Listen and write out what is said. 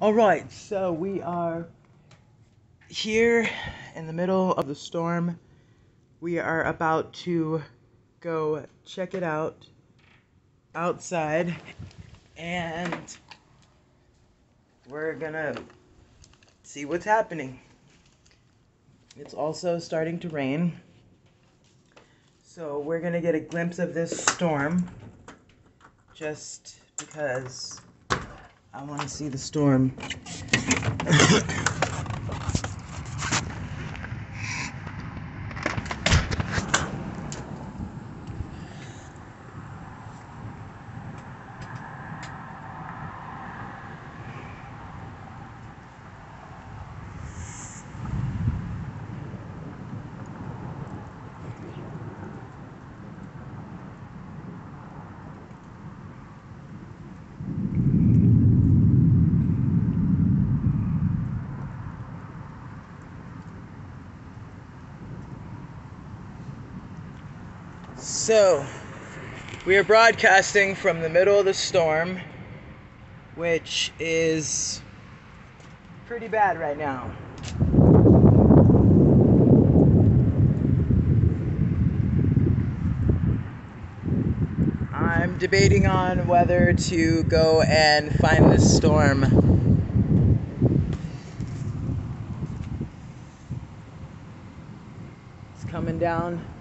Alright, so we are here in the middle of the storm. We are about to go check it out outside, and we're gonna see what's happening. It's also starting to rain, so we're gonna get a glimpse of this storm just because I want to see the storm. So, we are broadcasting from the middle of the storm, which is pretty bad right now. I'm debating on whether to go and find this storm. It's coming down